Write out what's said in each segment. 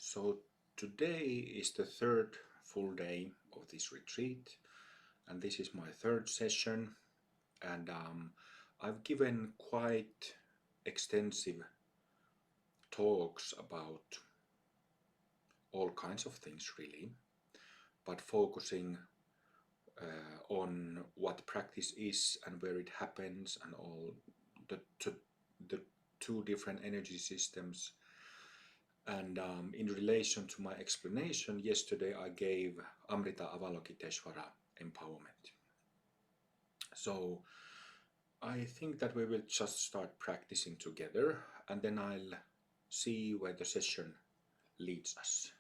So today is the third full day of this retreat, and this is my third session. And I've given quite extensive talks about all kinds of things, really, but focusing on what practice is and where it happens, and all the two different energy systems. And in relation to my explanation yesterday, I gave Amrita Avalokiteshvara empowerment. So I think that we will just start practicing together, and then I'll see where the session leads us.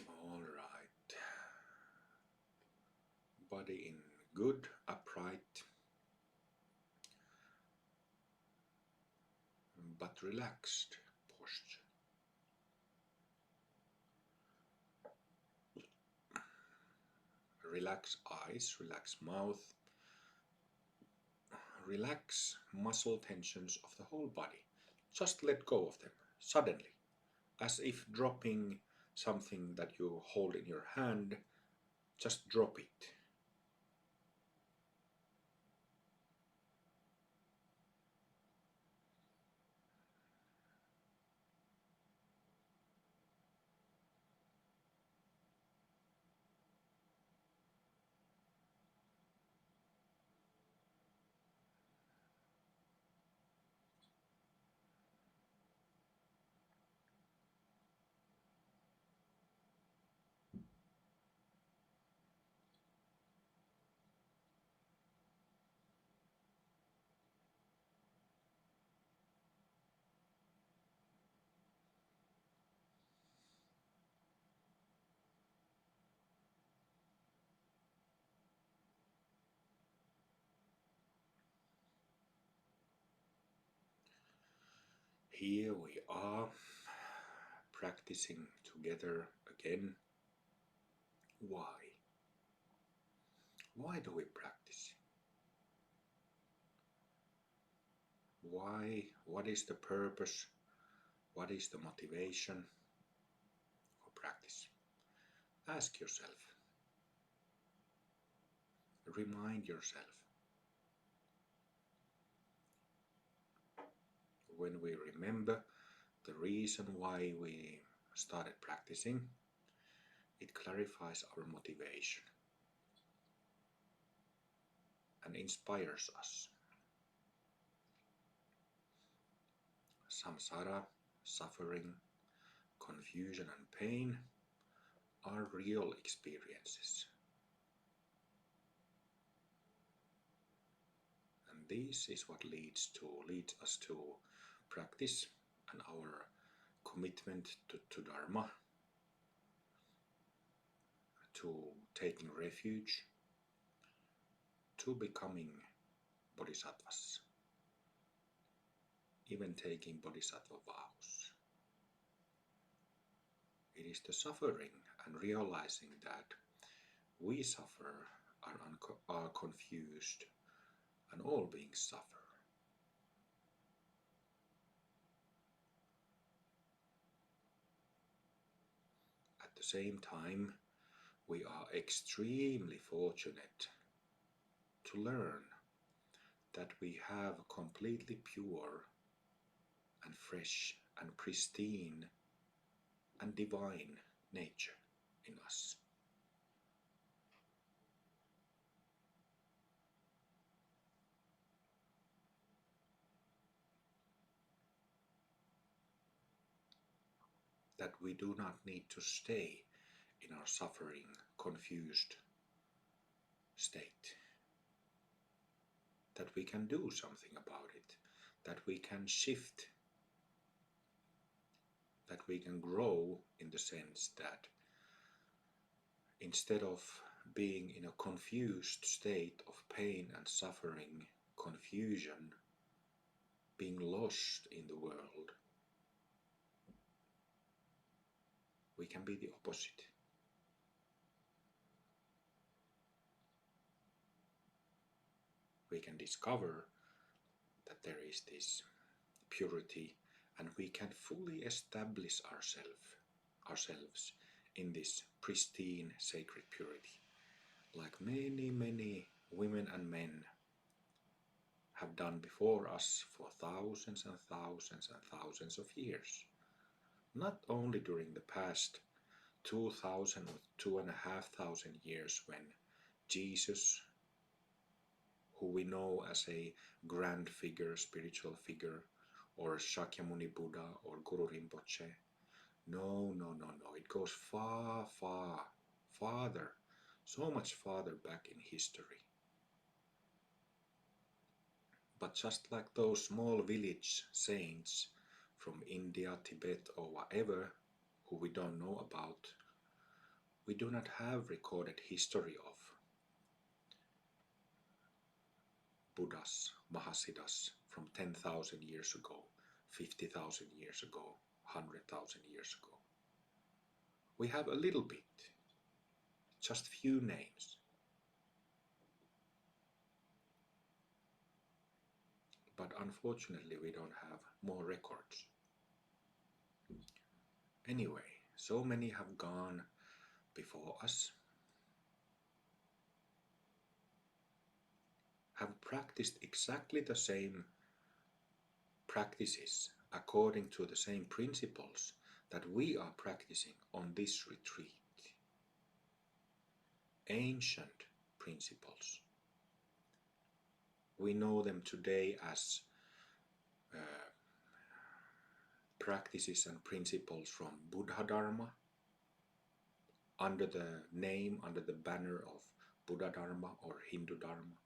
All right. Body in good, upright, but relaxed posture. Relax eyes, relax mouth, relax muscle tensions of the whole body. Just let go of them suddenly, as if dropping something that you hold in your hand. Just drop it. Here we are, practicing together again. Why? Why do we practice? Why? What is the purpose? What is the motivation for practice? Ask yourself. Remind yourself. When we remember the reason why we started practicing, it clarifies our motivation and inspires us. Samsara, suffering, confusion and pain are real experiences. And this is what leads us to practice and our commitment to Dharma, to taking refuge, to becoming bodhisattvas, even taking bodhisattva vows. It is the suffering and realizing that we suffer, are confused, and all beings suffer. At the same time, we are extremely fortunate to learn that we have a completely pure and fresh and pristine and divine nature in us. That we do not need to stay in our suffering, confused state. That we can do something about it, that we can shift, that we can grow in the sense that instead of being in a confused state of pain and suffering, confusion, being lost in the world. We can be the opposite. We can discover that there is this purity, and we can fully establish ourselves in this pristine sacred purity, like many women and men have done before us for thousands and thousands and thousands of years. Not only during the past 2000 or 2500 years, when Jesus, who we know as a grand figure, spiritual figure, or Shakyamuni Buddha or Guru Rinpoche. No. It goes farther, so much farther back in history. But just like those small village saints from India, Tibet, or whatever, who we don't know about, we do not have recorded history of Buddhas, Mahasiddhas from 10,000 years ago, 50,000 years ago, 100,000 years ago. We have a little bit, just few names. But unfortunately we don't have more records. Anyway, so many have gone before us, have practiced exactly the same practices according to the same principles that we are practicing on this retreat. Ancient principles. We know them today as practices and principles from Buddha Dharma, under the name, under the banner of Buddha Dharma or Hindu Dharma.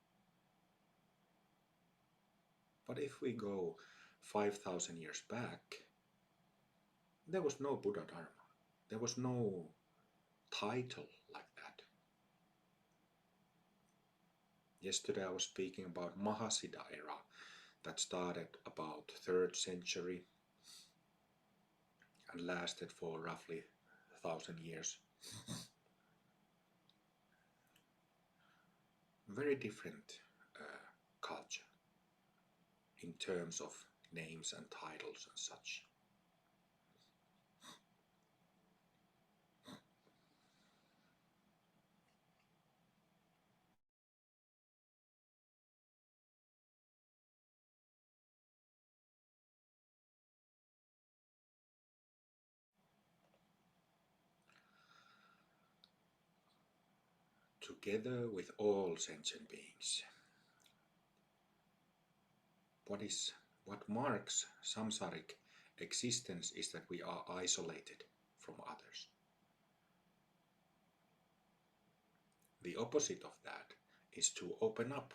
But if we go 5,000 years back, there was no Buddha Dharma. There was no title like that. Yesterday I was speaking about Mahasiddha era that started about 3rd century and lasted for roughly 1,000 years. Very different culture in terms of names and titles and such. Together with all sentient beings, what marks samsaric existence is that we are isolated from others. The opposite of that is to open up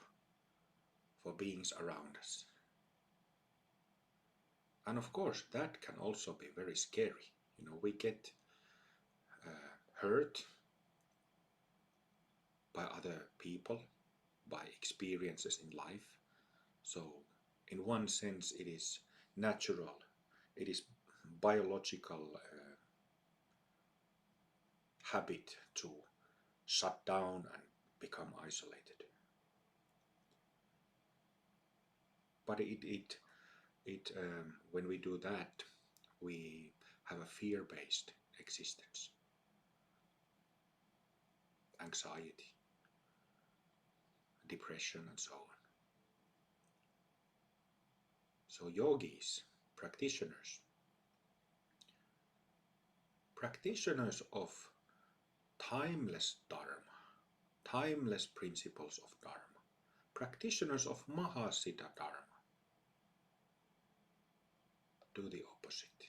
for beings around us. And of course, that can also be very scary. We get hurt by other people, by experiences in life. So in one sense it is natural, it is biological habit to shut down and become isolated. But when we do that, we have a fear-based existence, anxiety, depression, and so on. So yogis, practitioners of timeless Dharma, timeless principles of Dharma, practitioners of Mahasiddha Dharma, do the opposite.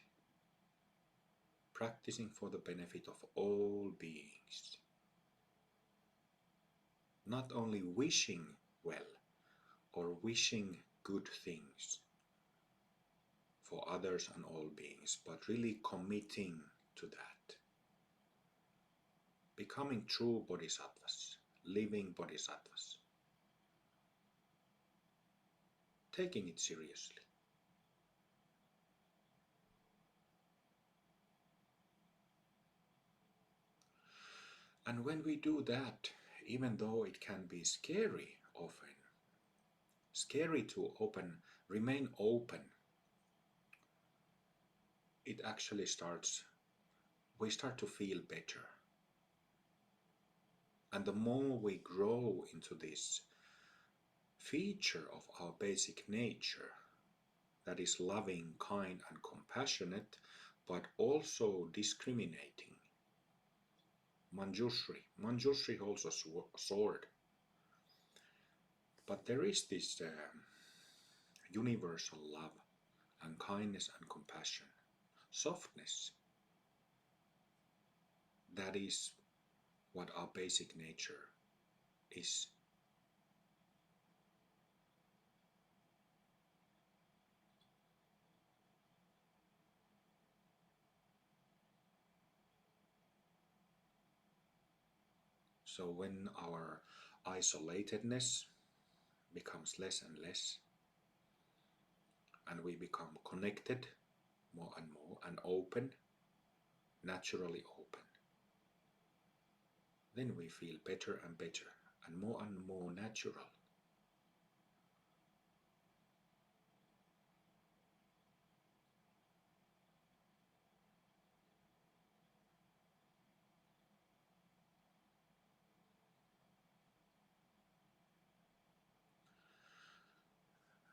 Practicing for the benefit of all beings. Not only wishing well or wishing good things for others and all beings, but really committing to that. Becoming true bodhisattvas, living bodhisattvas. taking it seriously. And when we do that, even though it can be scary often, scary to remain open, it actually we start to feel better. And the more we grow into this feature of our basic nature, that is loving, kind, and compassionate, but also discriminating. Manjushri holds a sword, but there is this universal love and kindness and compassion, softness. That is what our basic nature is. So when our isolatedness becomes less and less, and we become connected more and open, naturally open, then we feel better and more natural.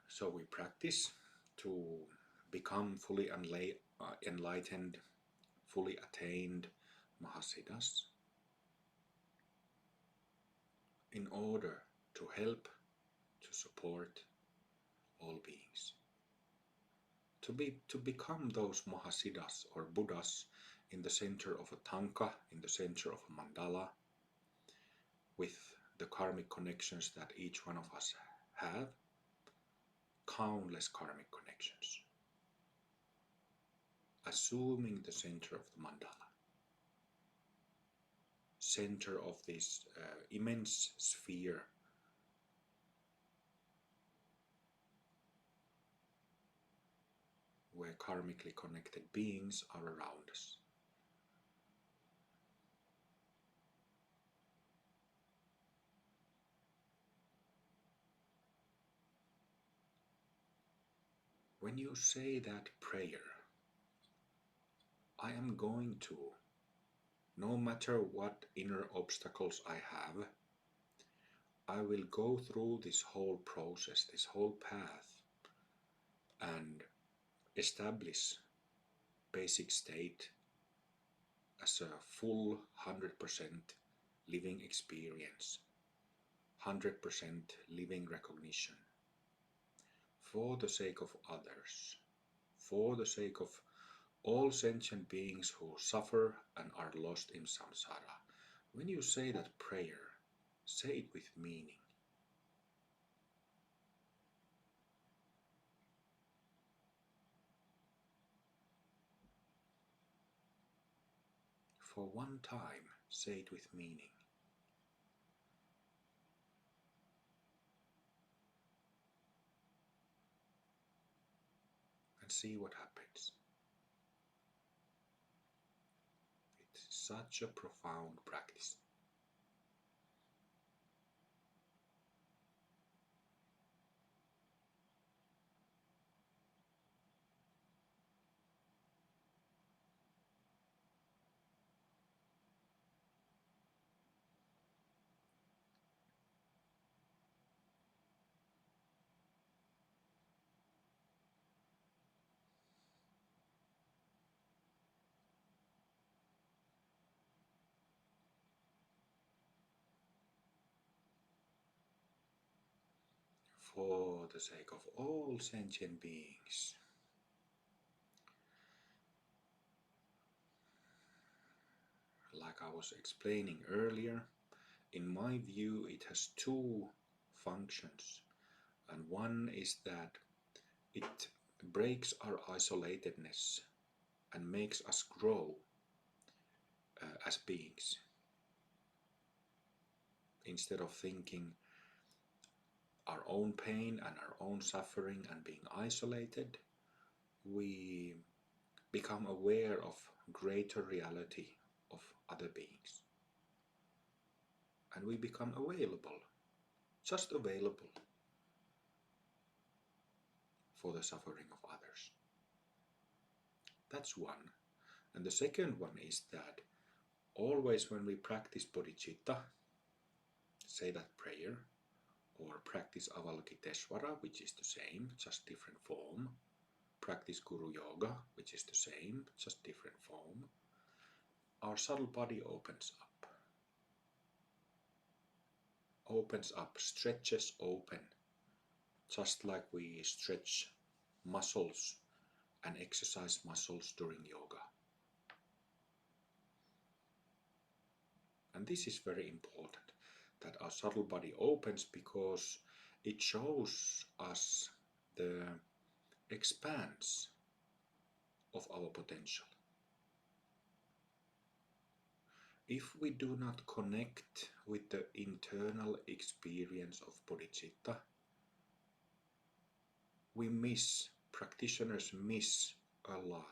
So we practice to become fully enlightened, fully attained Mahasiddhas in order to help, to support all beings. To become those Mahasiddhas or Buddhas in the center of a tanka, in the center of a mandala, with the karmic connections that each one of us have, countless karmic connections, assuming the center of the mandala, center of this immense sphere where karmically connected beings are around us. When you say that prayer, I am going to, no matter what inner obstacles I have, I will go through this whole process, this whole path, and establish basic state as a full 100% living experience, 100% living recognition, for the sake of others, for the sake of all sentient beings who suffer and are lost in samsara. When you say that prayer, say it with meaning. For one time, say it with meaning. And see what happens. It's such a profound practice. For the sake of all sentient beings. Like I was explaining earlier, in my view, it has two functions. And one is that it breaks our isolatedness and makes us grow as beings. Instead of thinking, our own pain and our own suffering and being isolated, we become aware of greater reality of other beings. And we become available, just available for the suffering of others. That's one. And the second one is that always when we practice bodhicitta, say that prayer, or practice Avalokiteshvara, which is the same, just different form, practice Guru Yoga, which is the same, just different form, our subtle body opens up, stretches open, just like we stretch muscles and exercise muscles during yoga. And this is very important, that our subtle body opens, because it shows us the expanse of our potential. If we do not connect with the internal experience of bodhicitta, practitioners miss a lot.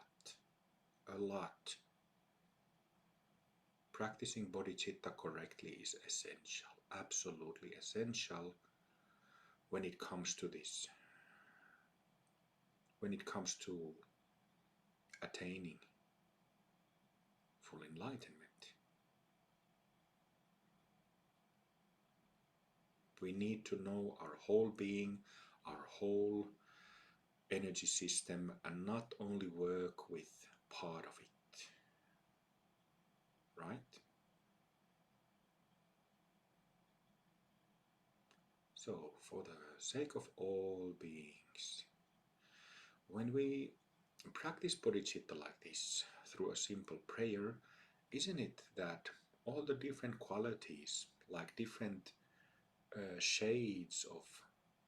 Practicing bodhicitta correctly is essential, absolutely essential when it comes to this, when it comes to attaining full enlightenment. We need to know our whole being, our whole energy system, and not only work with part of it. Right? So, for the sake of all beings, when we practice bodhicitta like this through a simple prayer, isn't it that all the different qualities, like different shades of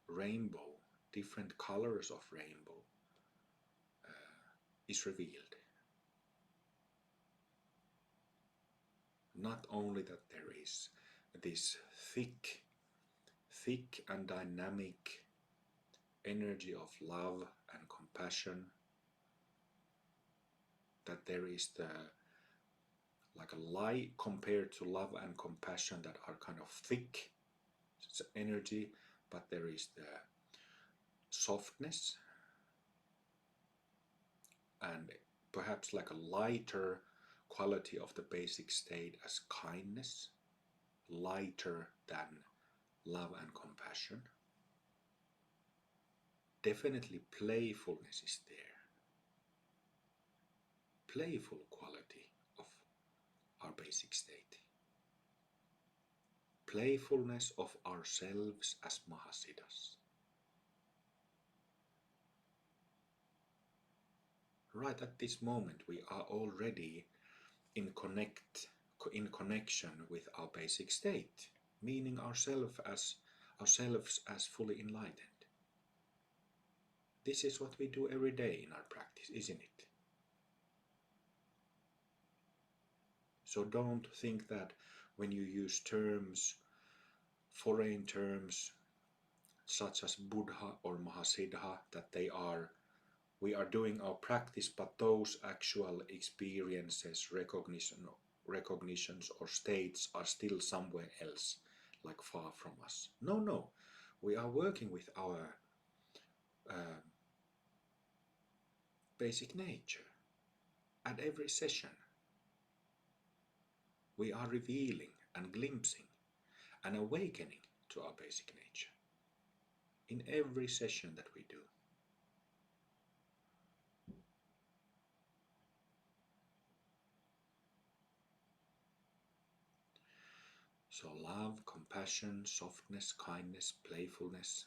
rainbow, different colors of rainbow, is revealed? Not only that there is this thick and dynamic energy of love and compassion, that there is like a light compared to love and compassion that are kind of thick energy, but there is the softness and perhaps like a lighter quality of the basic state as kindness, lighter than love and compassion. Definitely playfulness is there. Playful quality of our basic state. Playfulness of ourselves as Mahasiddhas. Right at this moment we are already in connection with our basic state, meaning ourselves as fully enlightened. This is what we do every day in our practice, isn't it? So don't think that when you use terms, foreign terms, such as Buddha or Mahasiddha, that we are doing our practice, but those actual experiences, recognitions or states are still somewhere else, like far from us. No, we are working with our basic nature at every session. We are revealing and glimpsing and awakening to our basic nature in every session that we do. So love, compassion, softness, kindness, playfulness.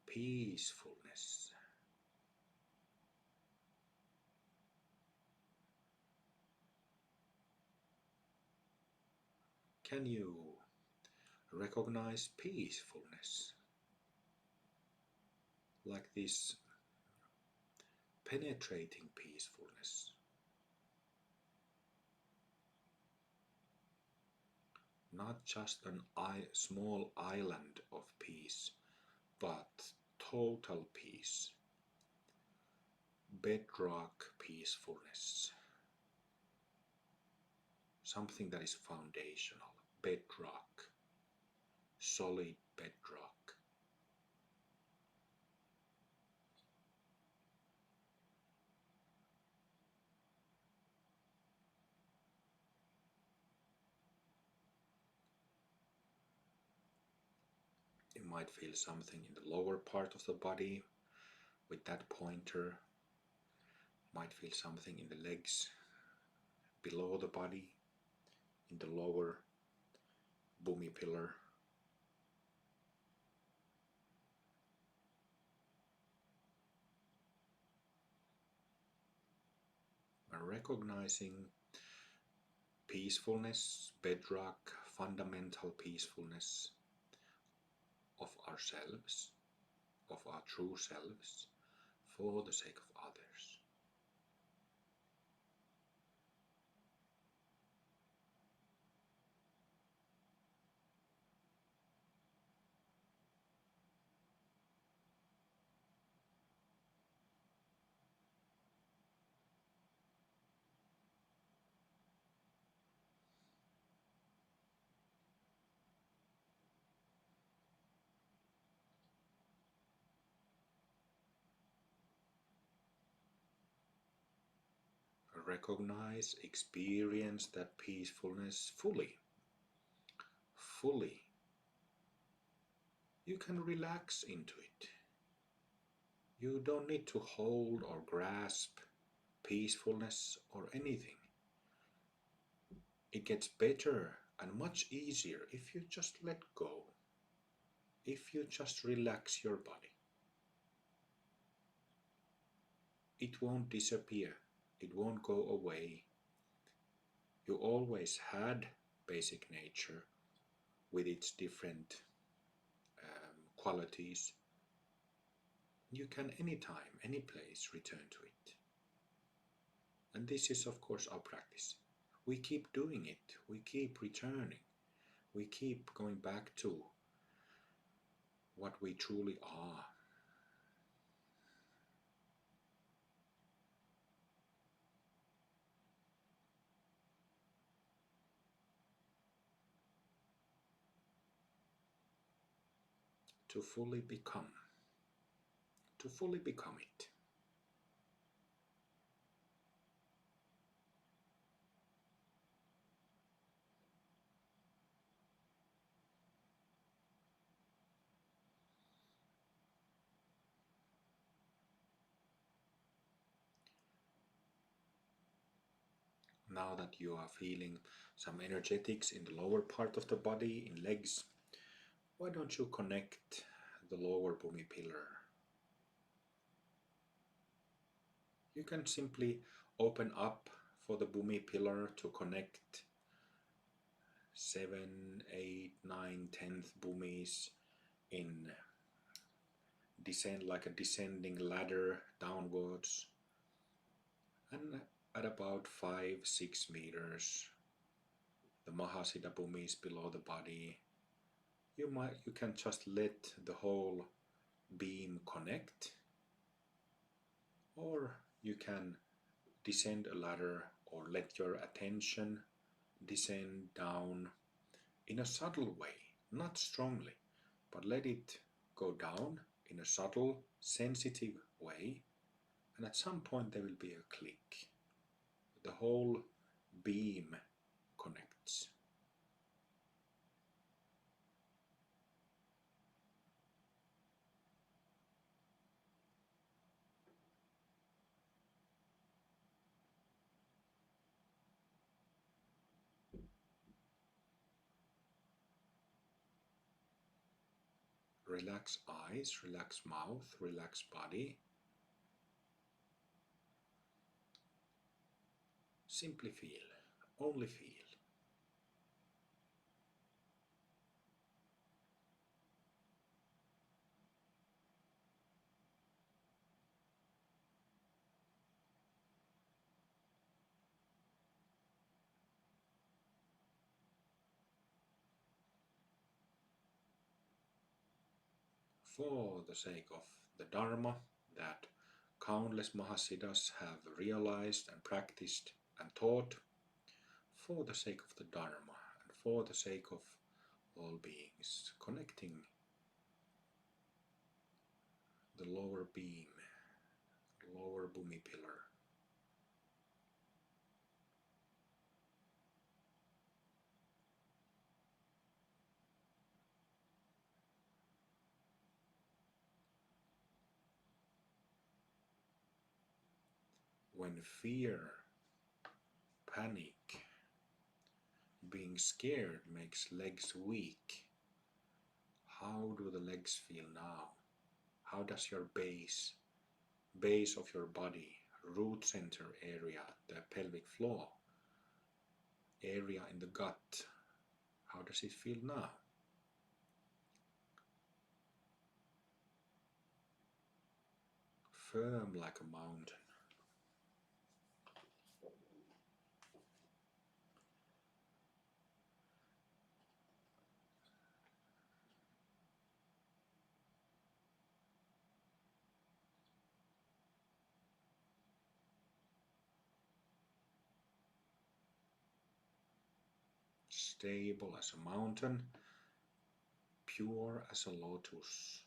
Peacefulness. Can you recognize peacefulness? Like this penetrating peacefulness. not just an small island of peace, but total peace, bedrock peacefulness, something that is foundational, bedrock, solid bedrock. You might feel something in the lower part of the body with that pointer. Might feel something in the legs, below the body, in the lower bumi pillar. And recognizing peacefulness, bedrock, fundamental peacefulness of ourselves, of our true selves, for the sake of others. Recognize, experience that peacefulness fully. Fully. You can relax into it. You don't need to hold or grasp peacefulness or anything. It gets better and much easier if you just let go, if you just relax your body. It won't disappear, it won't go away. You always had basic nature with its different qualities. You can anytime, any place return to it. And this is, of course, our practice. We keep doing it, we keep returning, we keep going back to what we truly are. To fully become it. Now that you are feeling some energetics in the lower part of the body, in legs, why don't you connect the lower bumi pillar? You can simply open up for the bumi pillar to connect 7, 8, 9, 10th bumis in descend like a descending ladder downwards, and at about 5-6 meters the Mahasiddha bhumi is below the body. You can just let the whole beam connect, or you can descend a ladder or let your attention descend down in a subtle way, not strongly, but let it go down in a subtle, sensitive way, and at some point there will be a click. The whole beam connects. Relax eyes, relax mouth, relax body. Simply feel, only feel. for the sake of the Dharma that countless Mahasiddhas have realized and practiced and taught, for the sake of the Dharma and for the sake of all beings, connecting the lower beam, lower Bhumi pillar. When fear, panic, being scared makes legs weak, how do the legs feel now? How does your base of your body, root center area, the pelvic floor, area in the gut, how does it feel now? Firm like a mountain. Stable as a mountain, pure as a lotus,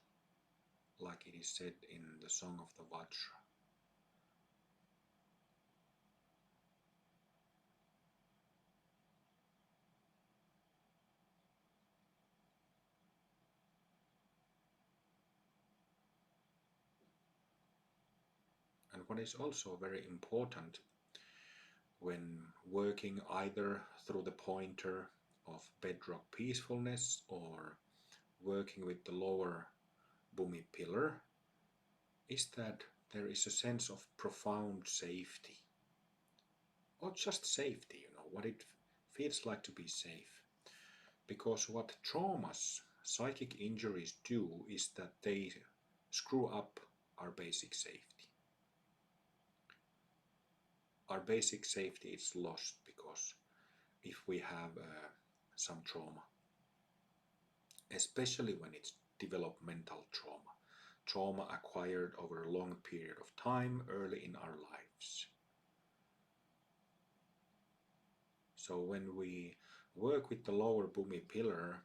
like it is said in the Song of the Vajra. And what is also very important when working either through the pointer of bedrock peacefulness or working with the lower Bhumi pillar is that there is a sense of profound safety, or just safety, what it feels like to be safe. Because what traumas, psychic injuries do is that they screw up our basic safety. Our basic safety is lost because if we have some trauma, especially when it's developmental trauma acquired over a long period of time early in our lives. So when we work with the lower Bhumi pillar,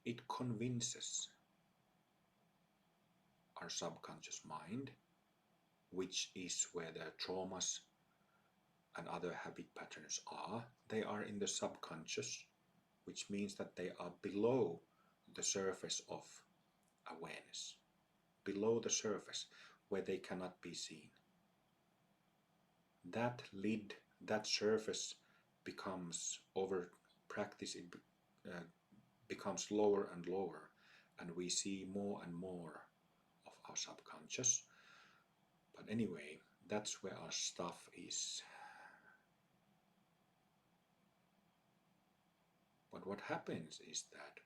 it convinces our subconscious mind, which is where the traumas and other habit patterns are. They are in the subconscious, which means that they are below the surface of awareness, below the surface where they cannot be seen. That lid, that surface becomes, over practice, it becomes lower and lower, and we see more and more of our subconscious. But anyway, that's where our stuff is. But what happens is that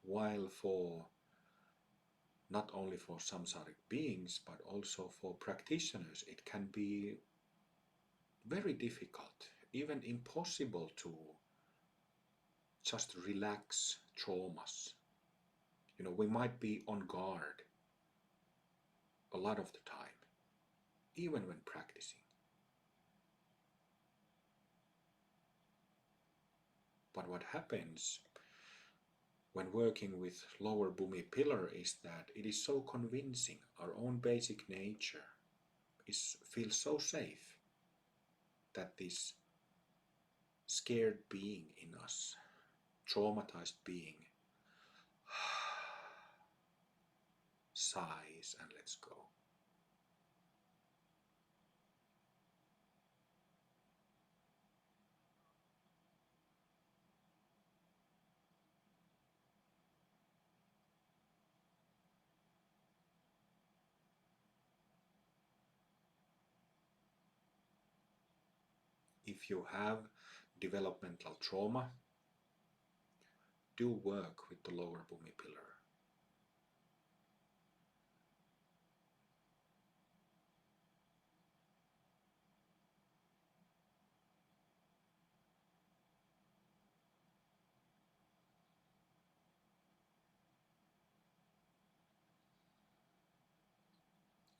while for not only for samsaric beings but also for practitioners it can be very difficult, even impossible to just relax traumas. We might be on guard a lot of the time, even when practicing. But what happens when working with lower Bhumi pillar is that it is so convincing. Our own basic nature feels so safe that this scared being in us, traumatized being, sighs and lets go. If you have developmental trauma, do work with the lower Bhumi pillar.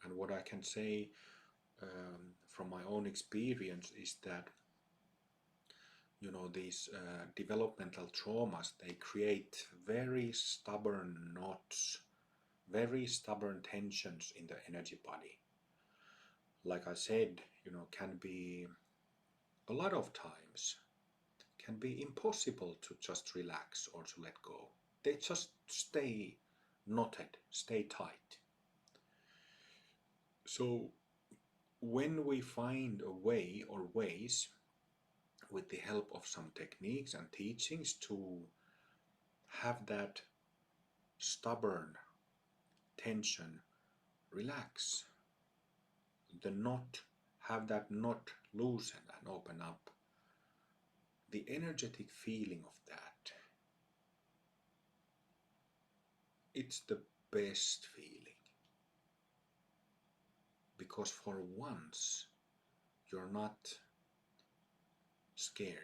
And what I can say from my own experience is that these developmental traumas, they create very stubborn knots, very stubborn tensions in the energy body. Like I said, can be a lot of times can be impossible to just relax or to let go. They just stay knotted, stay tight. So when we find a way or ways with the help of some techniques and teachings to have that stubborn tension relax, the knot, have that knot loosen and open up, the energetic feeling of that, it's the best feeling. Because for once, you're not scared.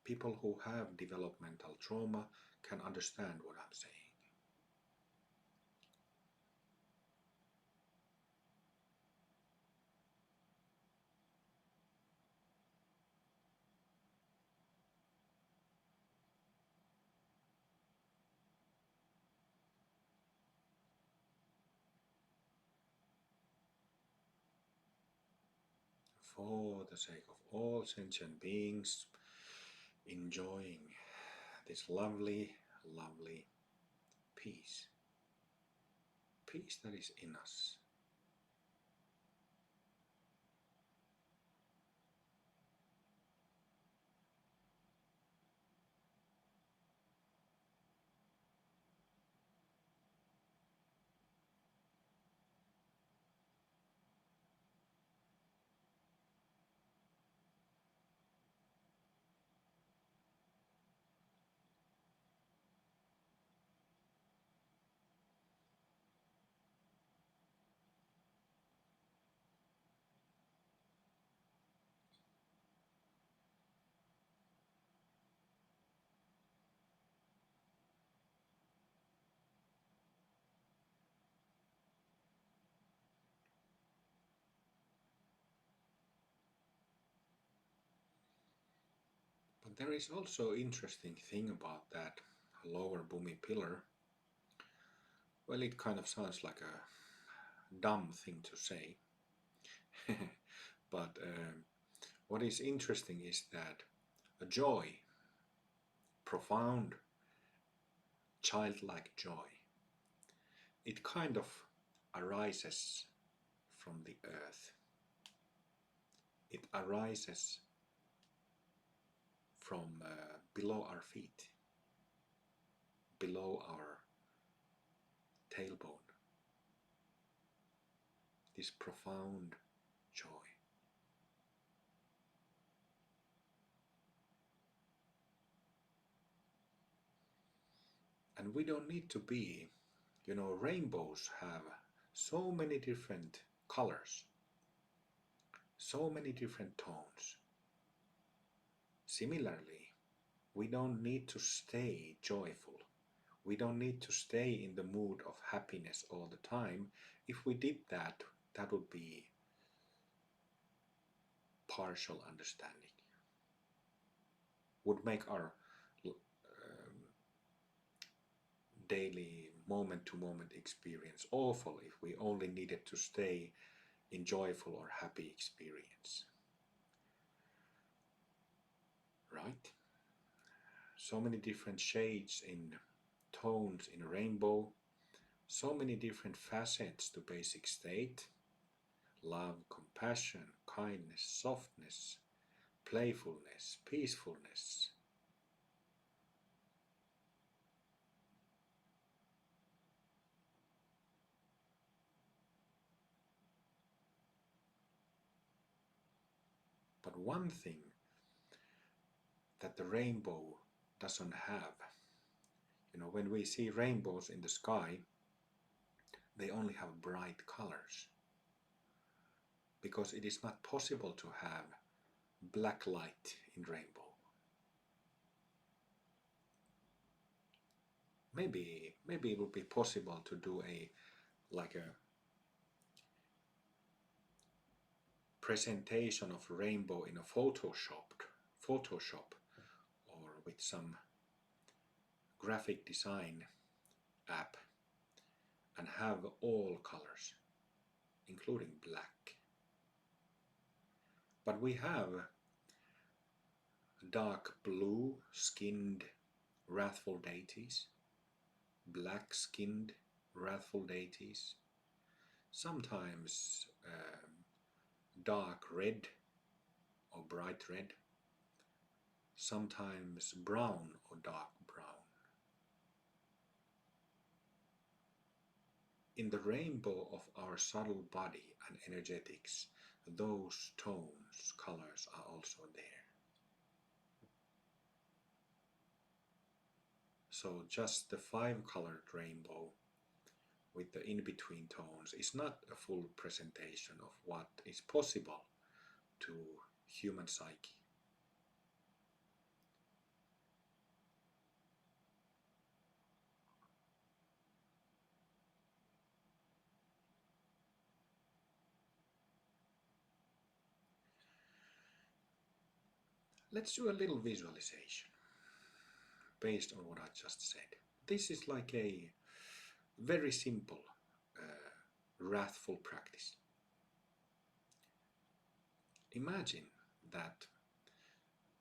People who have developmental trauma can understand what I'm saying. For the sake of all sentient beings, enjoying this lovely, lovely peace. Peace that is in us. But there is also interesting thing about that lower Bhumi pillar. Well, it kind of sounds like a dumb thing to say. But what is interesting is that a joy, profound, childlike joy, it kind of arises from the earth. It arises from below our feet, below our tailbone. This profound joy. And we don't need to be, rainbows have so many different colors, so many different tones. Similarly, we don't need to stay joyful. We don't need to stay in the mood of happiness all the time. If we did that, that would be partial understanding. Would make our daily moment-to-moment experience awful if we only needed to stay in joyful or happy experience. Right? So many different shades in tones in a rainbow, so many different facets to basic state: love, compassion, kindness, softness, playfulness, peacefulness. But one thing that the rainbow doesn't have, when we see rainbows in the sky, they only have bright colors. Because it is not possible to have black light in rainbow. Maybe it would be possible to do a presentation of rainbow in a Photoshop or with some graphic design app and have all colors, including black. But we have dark blue skinned wrathful deities, black skinned wrathful deities, sometimes dark red or bright red, sometimes brown or dark brown. In the rainbow of our subtle body and energetics, those tones, colors are also there. So just the 5-colored rainbow with the in-between tones is not a full presentation of what is possible to human psyche. Let's do a little visualization based on what I just said. This is like a very simple wrathful practice. Imagine that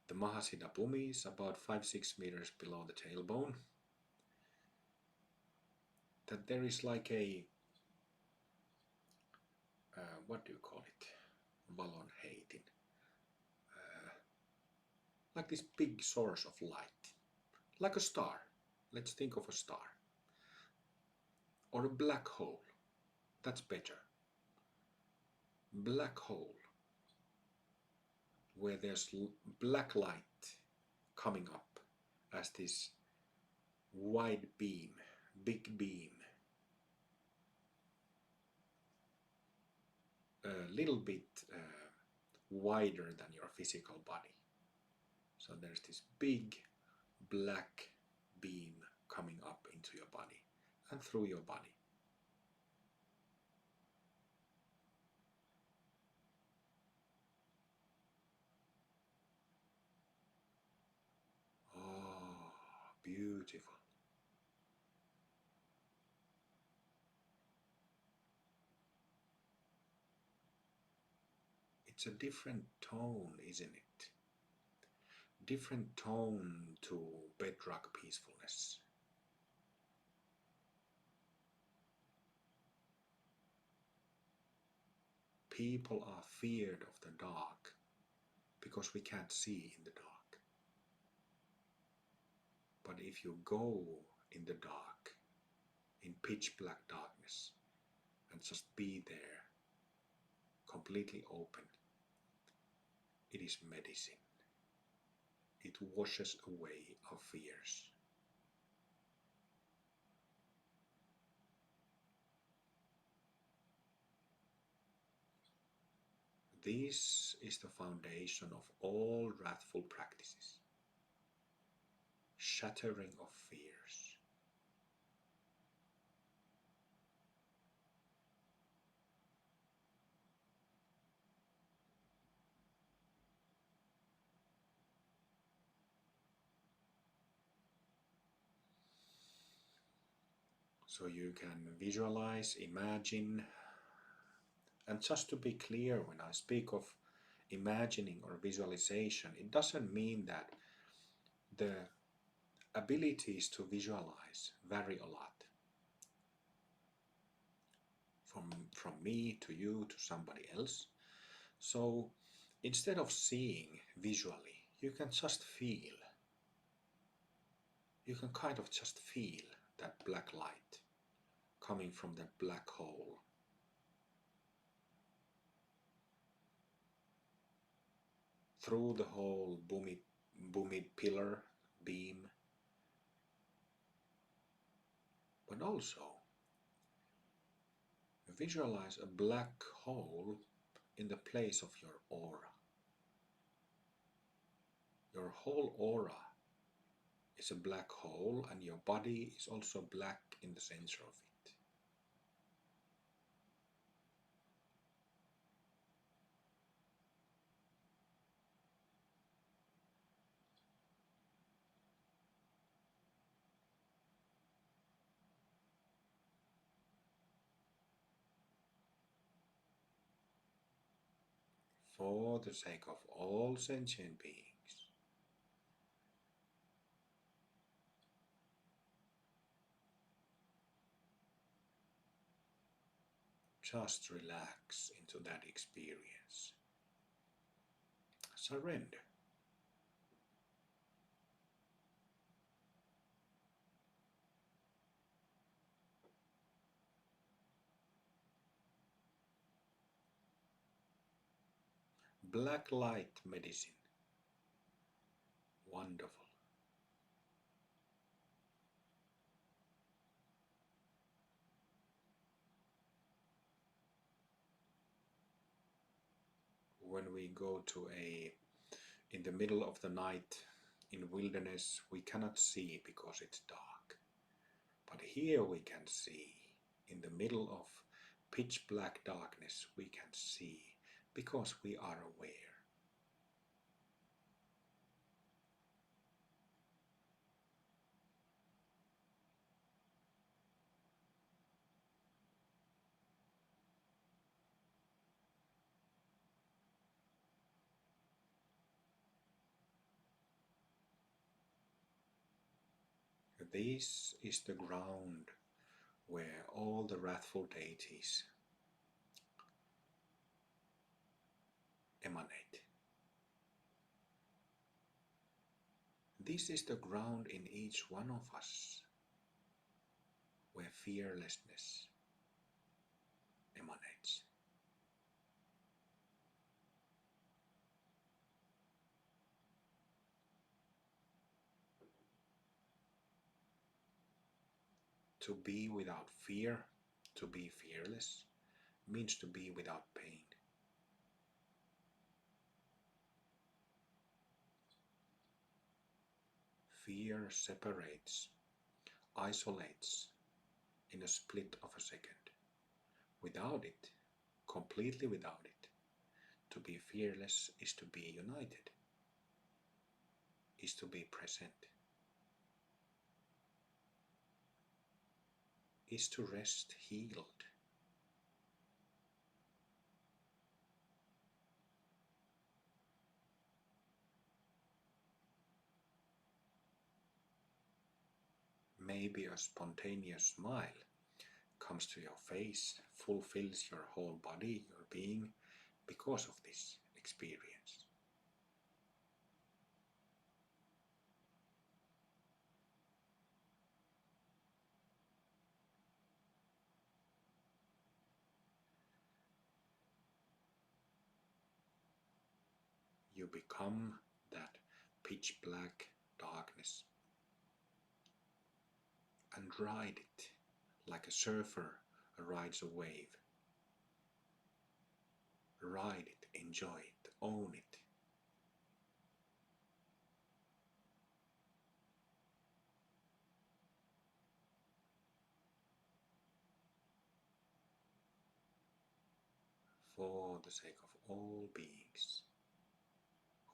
the Mahasiddha Bhumi is about 5-6 meters below the tailbone. That there is like a, what do you call it? Valonheitin. Like this big source of light. Like a star. Let's think of a star. Or a black hole. That's better. Black hole. Where there's black light coming up as this wide beam, big beam, a little bit wider than your physical body. So there's this big black beam coming up into your body and through your body. Oh, beautiful. It's a different tone, isn't it? Different tone to bedrock peacefulness. People are feared of the dark because we can't see in the dark. But if you go in the dark, in pitch black darkness, and just be there, completely open, it is medicine. It washes away our fears. This is the foundation of all wrathful practices. Shattering of fears. So you can visualize, imagine, and just to be clear, when I speak of imagining or visualization, it doesn't mean that the abilities to visualize vary a lot. From me to you to somebody else. So instead of seeing visually, you can just feel. You can kind of just feel that black light coming from that black hole. Through the whole Bhumi pillar, beam. But also, visualize a black hole in the place of your aura. Your whole aura is a black hole, and your body is also black in the center of it. For the sake of all sentient beings, just relax into that experience. Surrender. Black light medicine. Wonderful. When we go to in the middle of the night in wilderness, we cannot see because it's dark. But here we can see. In the middle of pitch black darkness, we can see because we are aware. This is the ground where all the wrathful deities emanate. This is the ground in each one of us where fearlessness emanates. To be without fear, to be fearless, means to be without pain. Fear separates, isolates in a split of a second. Without it, completely without it, to be fearless is to be united, is to be present, is to rest healed. Maybe a spontaneous smile comes to your face, fulfills your whole body, your being, because of this experience. You become that pitch black darkness and ride it like a surfer rides a wave. Ride it, enjoy it, own it. For the sake of all beings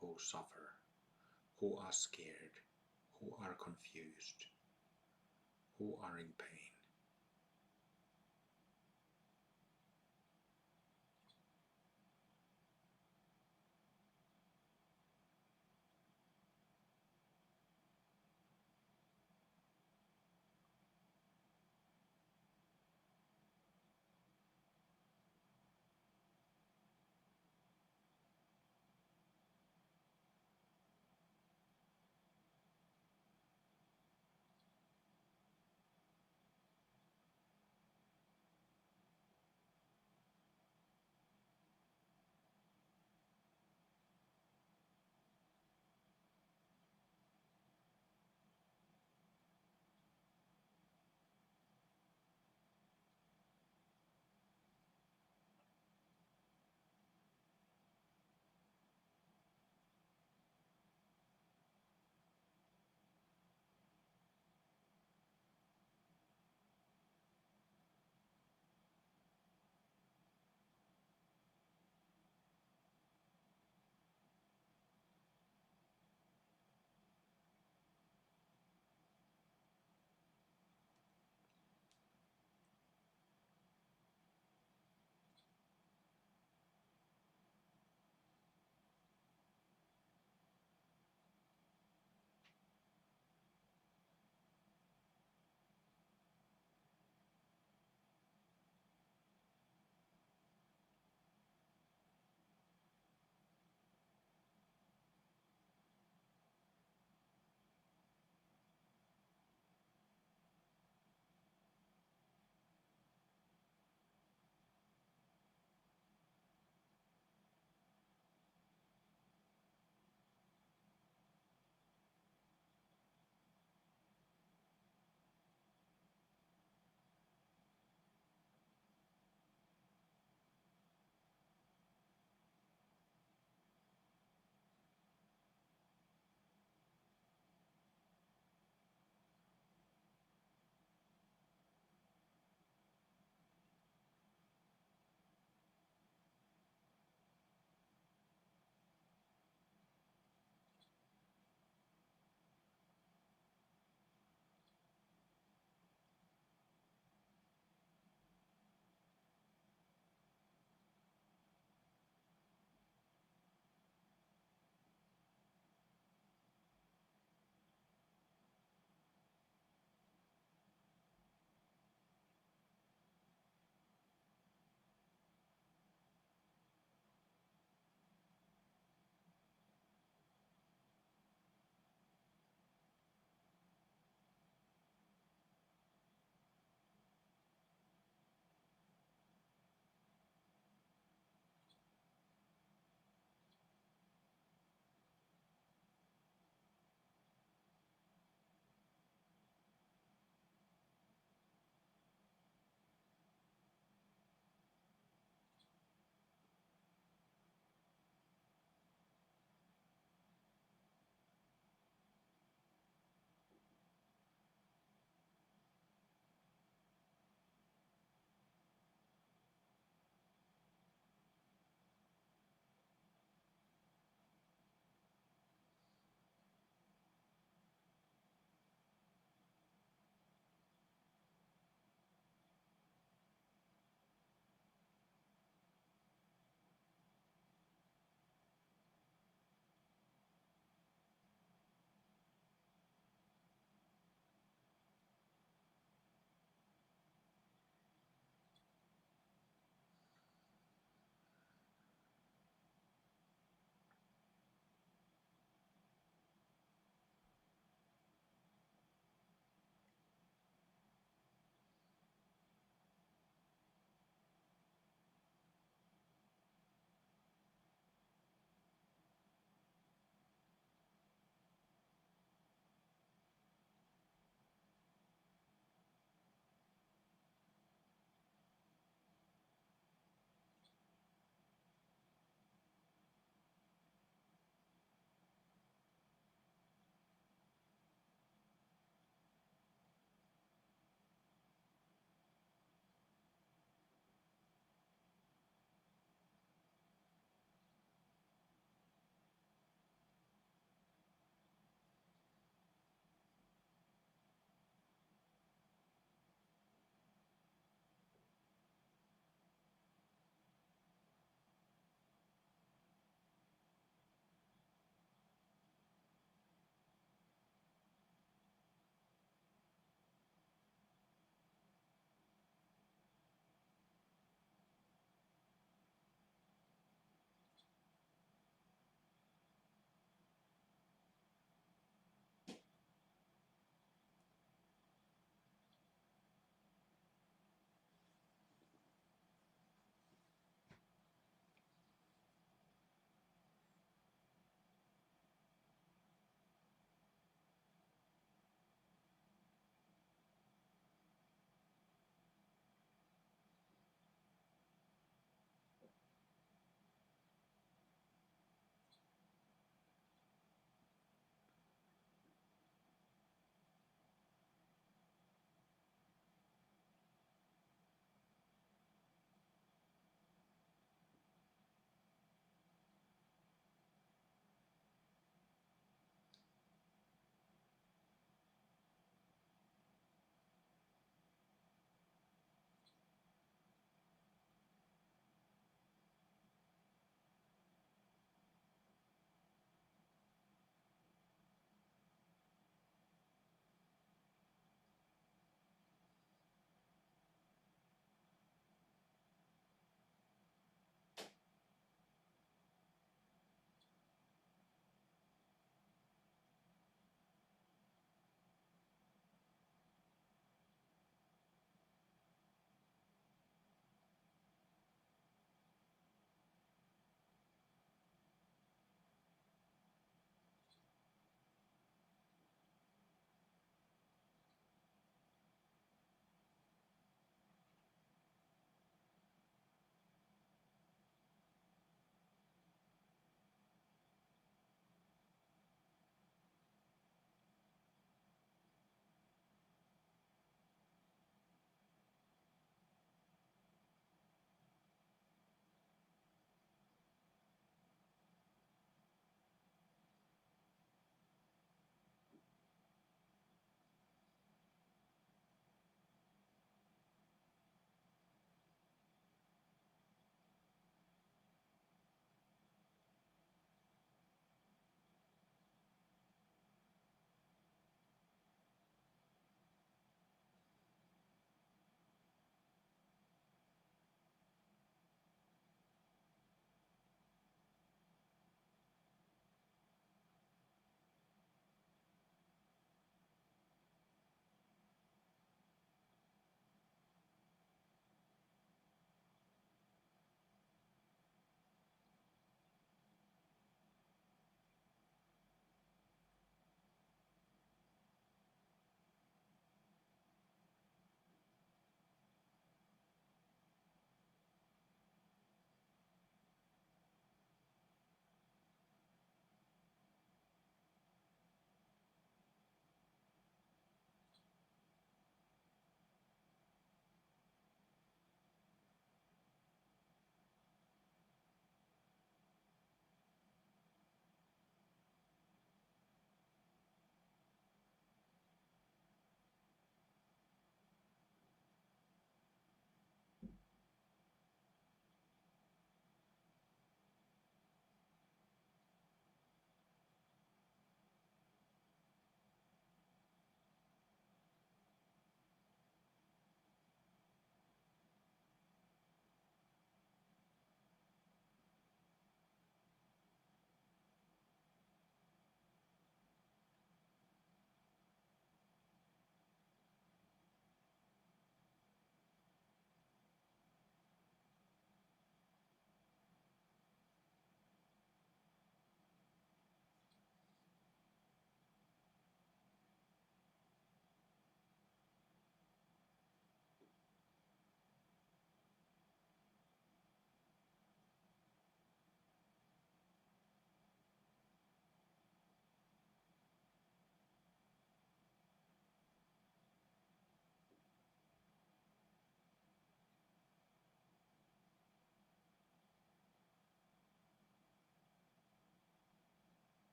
who suffer, who are scared, who are confused, who are in pain.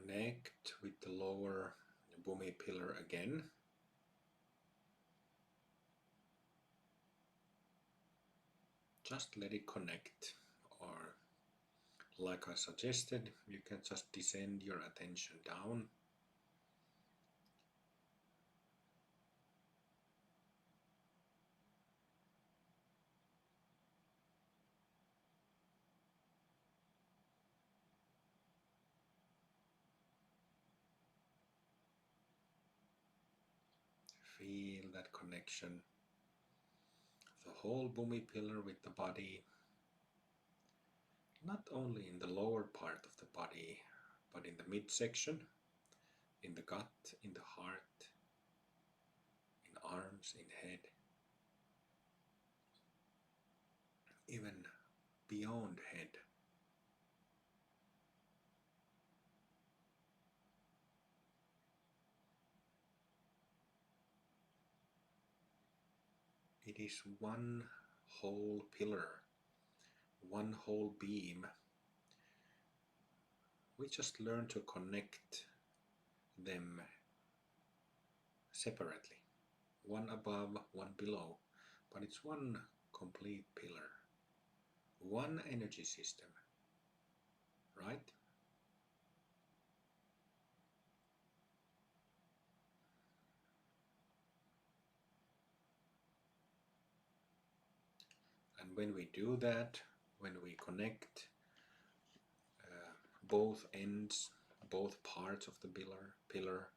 Connect with the lower Bhumi pillar again. Just let it connect, or like I suggested, you can just descend your attention down. Feel that connection. The whole Bhumi pillar with the body, not only in the lower part of the body, but in the midsection, in the gut, in the heart, in arms, in head, even beyond head. It is one whole pillar, one whole beam. We just learn to connect them separately, one above, one below, but it's one complete pillar, one energy system, right? And when we do that, when we connect both ends, both parts of the pillar,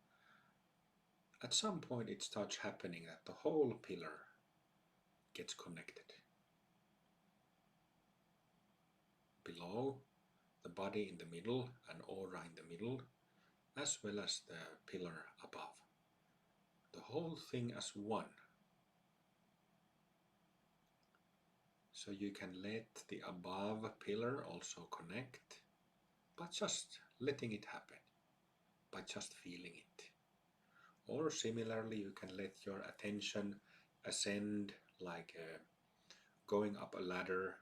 at some point it starts happening that the whole pillar gets connected. Below, the body in the middle, and aura in the middle, as well as the pillar above. The whole thing as one. So you can let the above pillar also connect, but just letting it happen, by just feeling it. Or similarly, you can let your attention ascend like going up a ladder,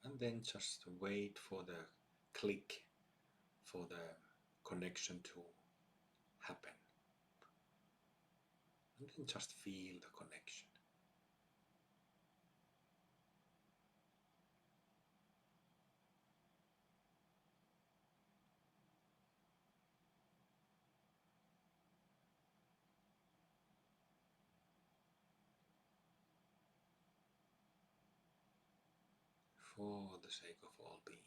and then just wait for the click, for the connection to happen. And then just feel the connection. For the sake of all beings.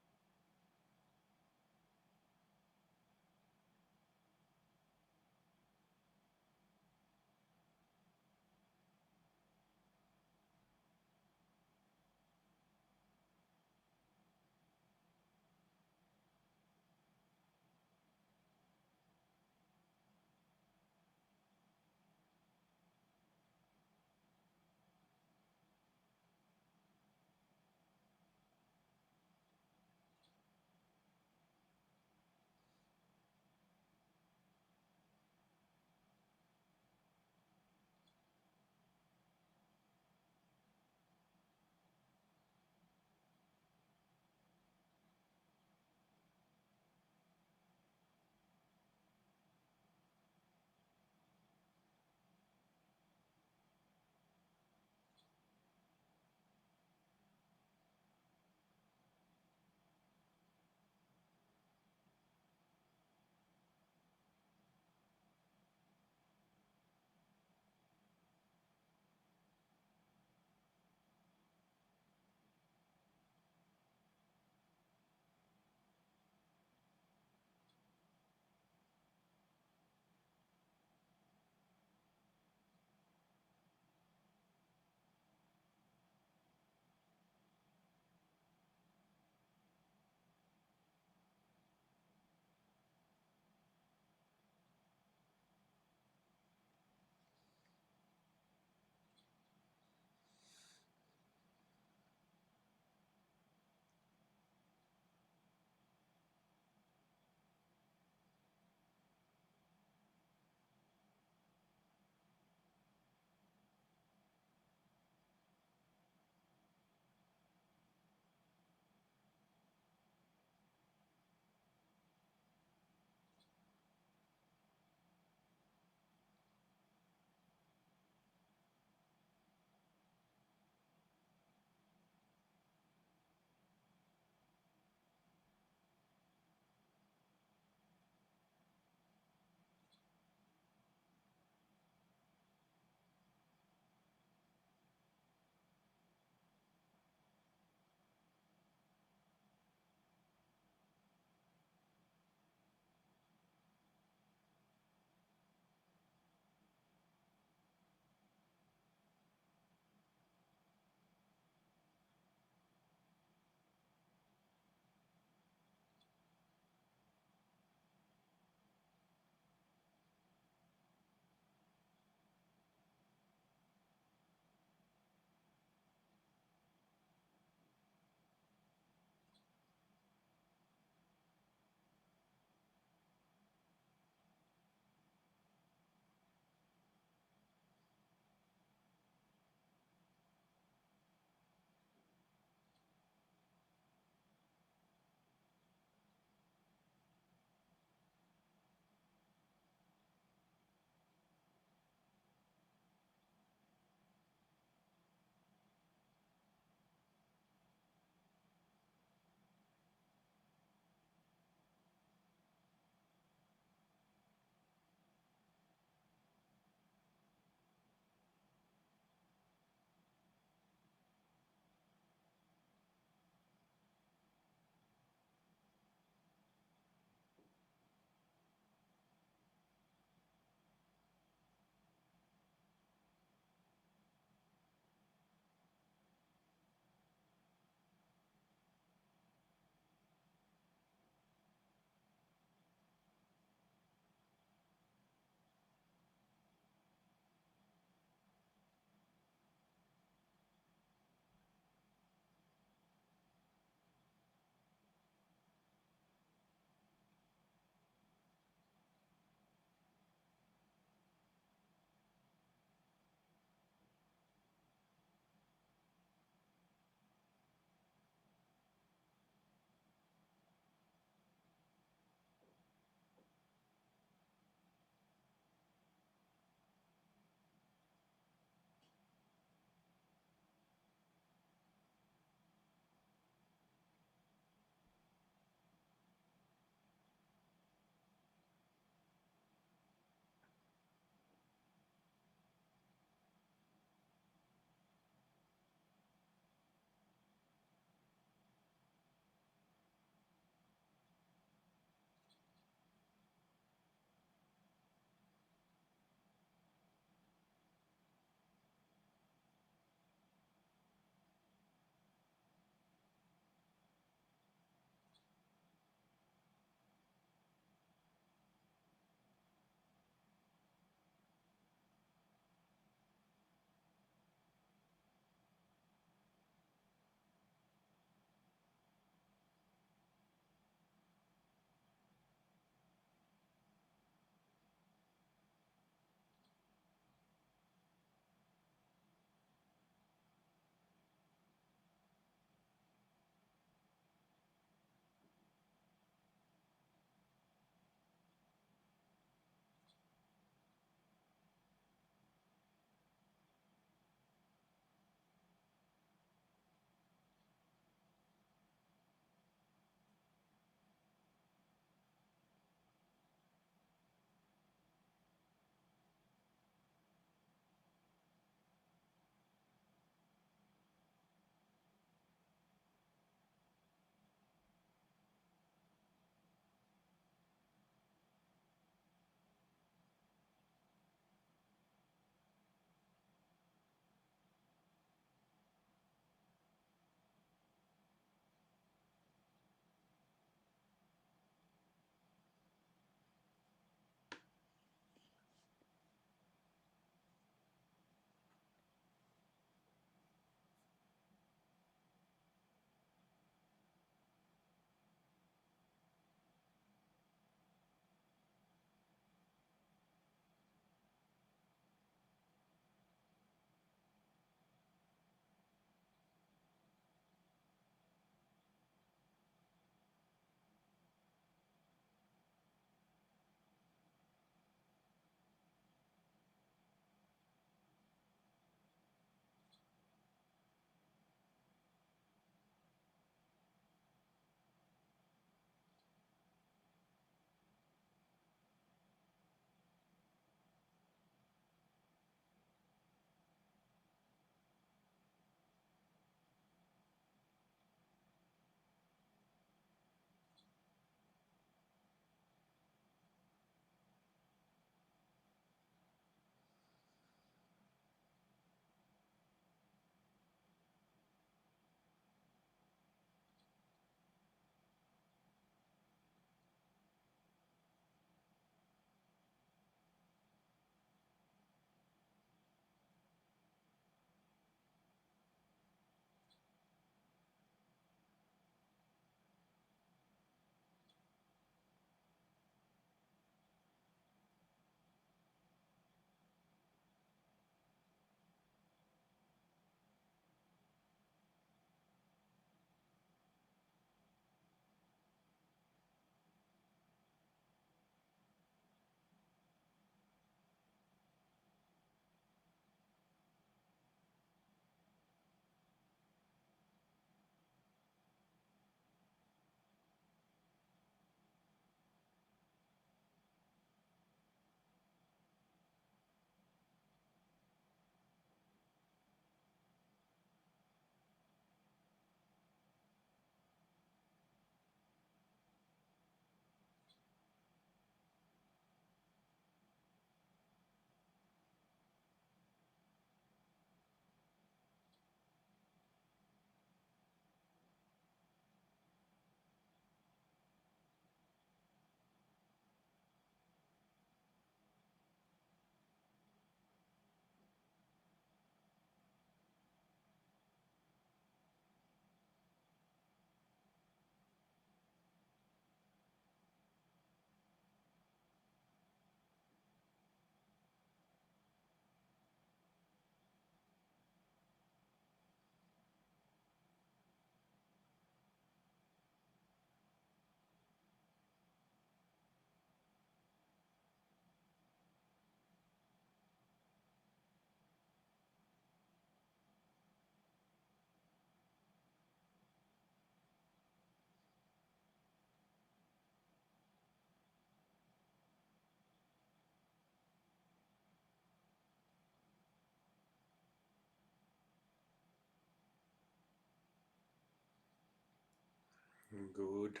Good.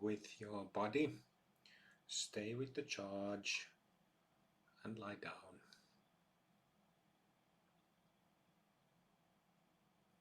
With your body, stay with the charge and lie down.